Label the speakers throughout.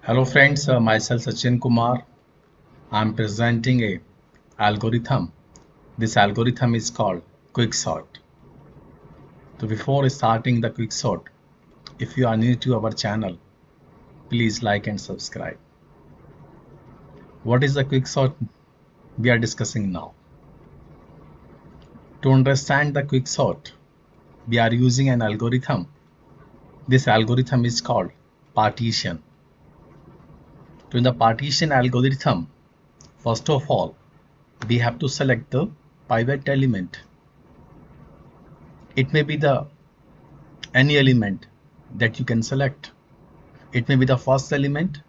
Speaker 1: Hello friends, myself Sachin Kumar. I am presenting a algorithm. This algorithm is called Quicksort. So before starting the Quicksort, if you are new to our channel, please like and subscribe. What is the Quicksort we are discussing now? To understand the Quicksort, we are using an algorithm. This algorithm is called partition. So in the partition algorithm, first of all, we have to select the pivot element. It may be the any element that you can select. It may be the first element,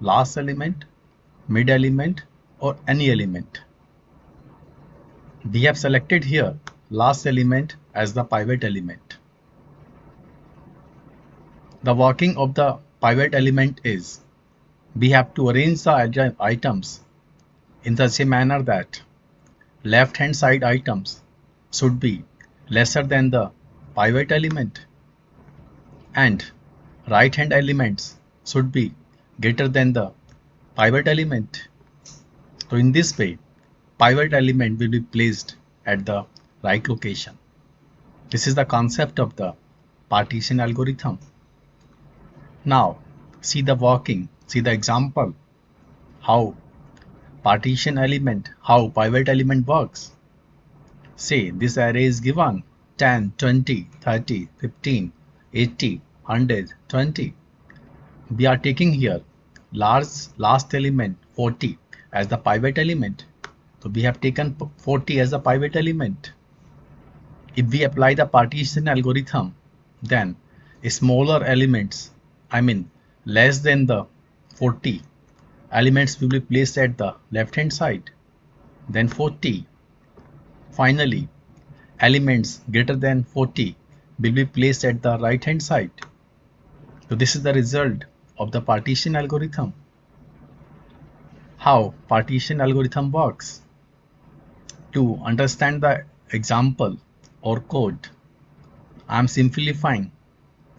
Speaker 1: last element, mid element, or any element. We have selected here last element as the pivot element. The working of the pivot element is we have to arrange the items in such a manner that left hand side items should be lesser than the pivot element and right hand elements should be greater than the pivot element. So in this way, pivot element will be placed at the right location. This is the concept of the partition algorithm. Now, see the working, see the example, how how pivot element works. Say this array is given 10, 20, 30, 15, 80, 100, 20. We are taking here last element 40 as the pivot element. So we have taken 40 as the pivot element. If we apply the partition algorithm, then smaller elements, I mean less than the 40 elements will be placed at the left hand side, then 40. Finally, elements greater than 40 will be placed at the right hand side. So this is the result of the partition algorithm. How partition algorithm works? To understand the example or code, I am simplifying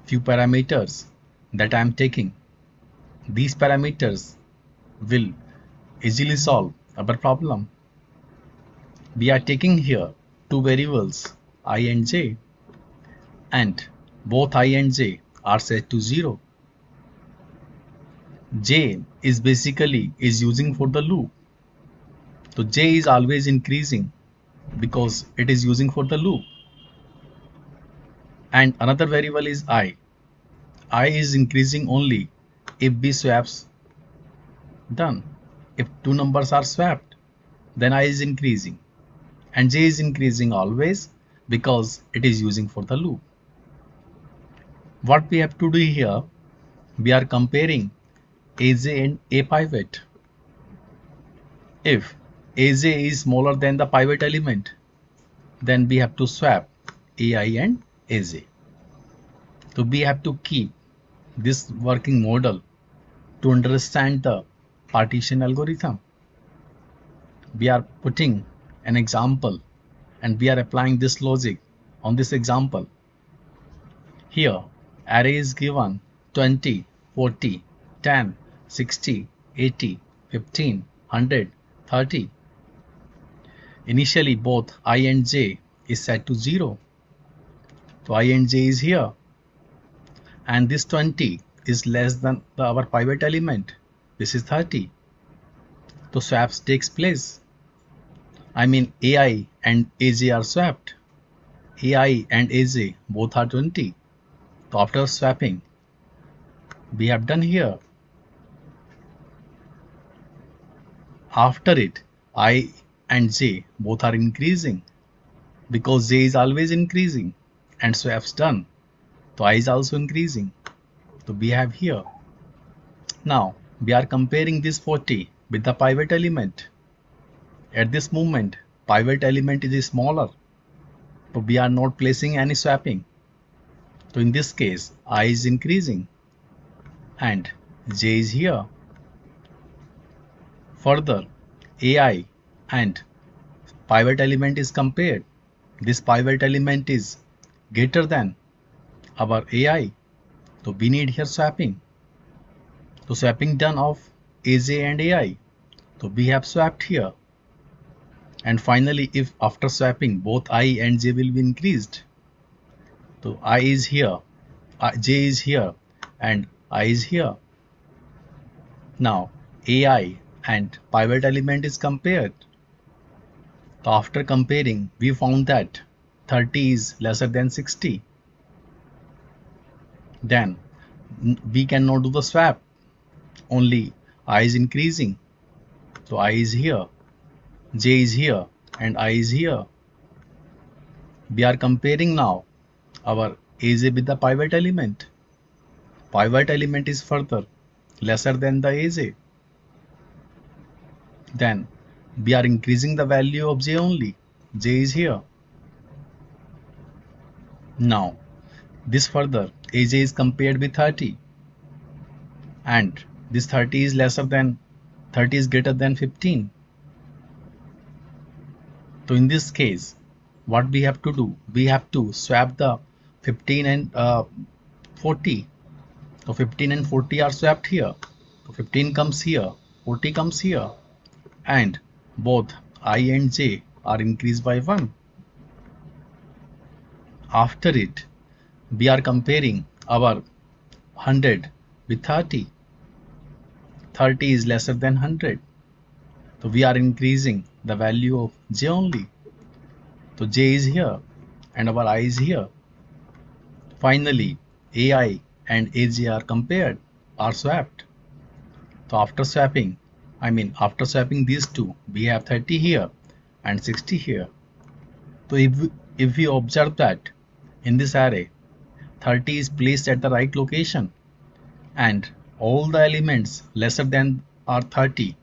Speaker 1: few parameters that I am taking. These parameters will easily solve our problem. We are taking here two variables I and j, and both I and j are set to 0. J is basically is using for the loop. So j is always increasing because it is using for the loop. And another variable is I. I is increasing only if b swaps done. If two numbers are swapped, then I is increasing. And j is increasing always because it is using for the loop. What we have to do here, we are comparing aj and a pivot. If aj is smaller than the pivot element, then we have to swap ai and aj. So we have to keep this working model to understand the partition algorithm. We are putting an example and we are applying this logic on this example. Here, array is given 20, 40, 10, 60, 80, 15, 100, 30. Initially, both I and j is set to 0. So I and j is here. And this 20 is less than our pivot element. This is 30. So swaps takes place. I mean ai and aj are swapped. ai and aj both are 20. So after swapping, we have done here. After it, I and j both are increasing because j is always increasing and swaps done. So I is also increasing. So we have here. Now we are comparing this 40 with the pivot element. At this moment, pivot element is smaller. So we are not placing any swapping. So in this case, I is increasing and j is here. Further, ai and pivot element is compared. This pivot element is greater than our ai. So we need here swapping. So swapping done of AJ and AI. So we have swapped here. And finally, if after swapping both I and J will be increased, so I is here, J is here, and I is here. Now AI and pivot element is compared. So after comparing, we found that 30 is lesser than 60. Then we cannot do the swap. Only I is increasing. So I is here, J is here, and I is here. We are comparing now our AJ with the pivot element. Pivot element is further lesser than the AJ. Then we are increasing the value of J only. J is here. Now this further AJ is compared with 30, and this 30 is lesser than 30 is greater than 15. So in this case, what we have to do? We have to swap the 15 and 40. So 15 and 40 are swapped here. So 15 comes here, 40 comes here, and both I and J are increased by 1. After it, we are comparing our 100 with 30. 30 is lesser than 100. So we are increasing the value of J only. So J is here and our I is here. Finally, AI and AJ are compared, are swapped. So after swapping these two, we have 30 here and 60 here. So if we observe that in this array, 30 is placed at the right location, and all the elements lesser than or 30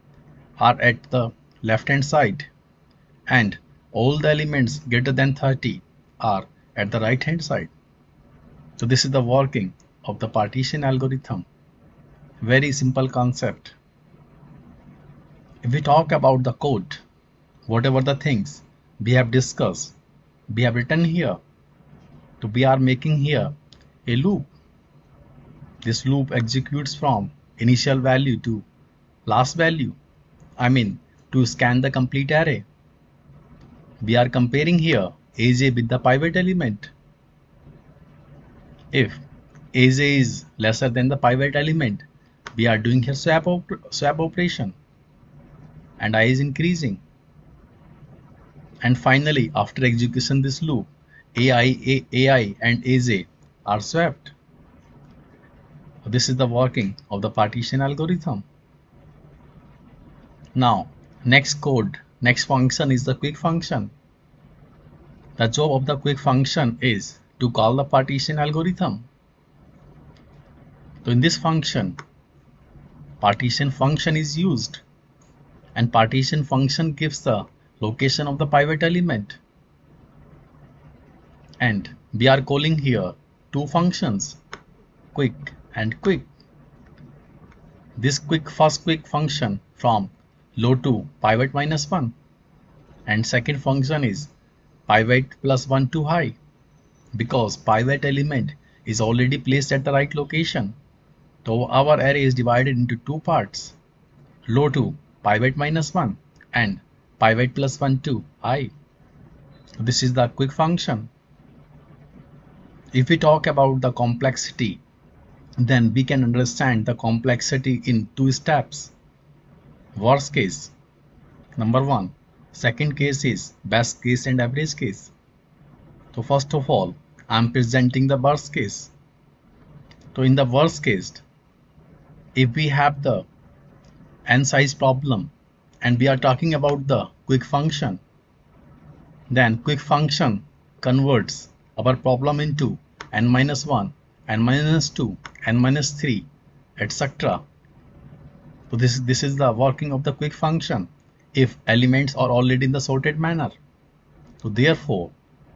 Speaker 1: are at the left hand side, and all the elements greater than 30 are at the right hand side. So this is the working of the partition algorithm. Very simple concept. If we talk about the code, whatever the things we have discussed, we have written here. So we are making here a loop. This loop executes from initial value to last value. To scan the complete array. We are comparing here AJ with the pivot element. If AJ is lesser than the pivot element, we are doing here swap operation, and I is increasing. And finally, after execution this loop, AI and AJ are swapped. This is the working of the partition algorithm. Now, next function is the quick function. The job of the quick function is to call the partition algorithm. So in this function, partition function is used, and partition function gives the location of the pivot element. And we are calling here two functions, quick and quick. This first quick function from low to pivot minus 1, and second function is pivot plus 1 to high, because pivot element is already placed at the right location. So our array is divided into two parts, low to pivot minus 1 and pivot plus 1 to high. This is the quick function. If we talk about the complexity, then we can understand the complexity in two steps. Worst case, number 1. Second case is best case and average case. So first of all, I am presenting the worst case. So in the worst case, if we have the n size problem and we are talking about the quick function, then quick function converts our problem into n minus 1, n minus 2, n minus 3, etc. So this is the working of the quick function if elements are already in the sorted manner. So therefore,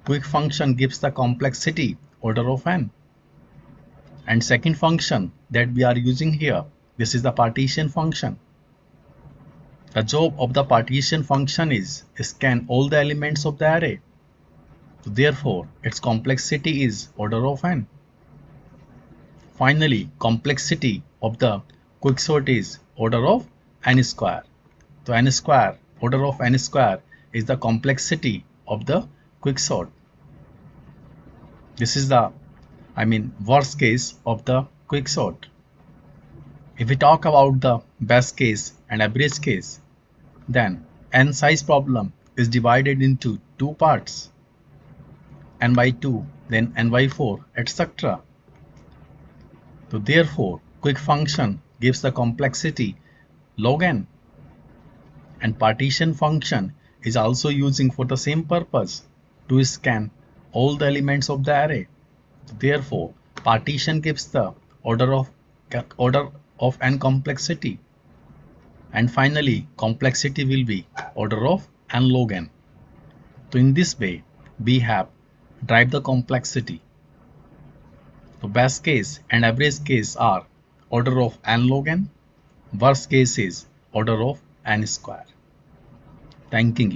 Speaker 1: quick function gives the complexity order of n. And second function that we are using here, this is the partition function. The job of the partition function is scan all the elements of the array. So therefore, its complexity is order of n. Finally, complexity of the quicksort is order of n square. So n square, order of n square is the complexity of the quicksort. This is the, worst case of the quicksort. If we talk about the best case and average case, then n size problem is divided into two parts, n by 2, then n by 4, etc. So therefore, quick function gives the complexity log n, and partition function is also using for the same purpose, to scan all the elements of the array. Therefore, partition gives the order of n complexity, and finally complexity will be order of n log n. So in this way, we have drive the complexity. So best case and average case are order of n log n. Worst case is order of n square. Thanking you.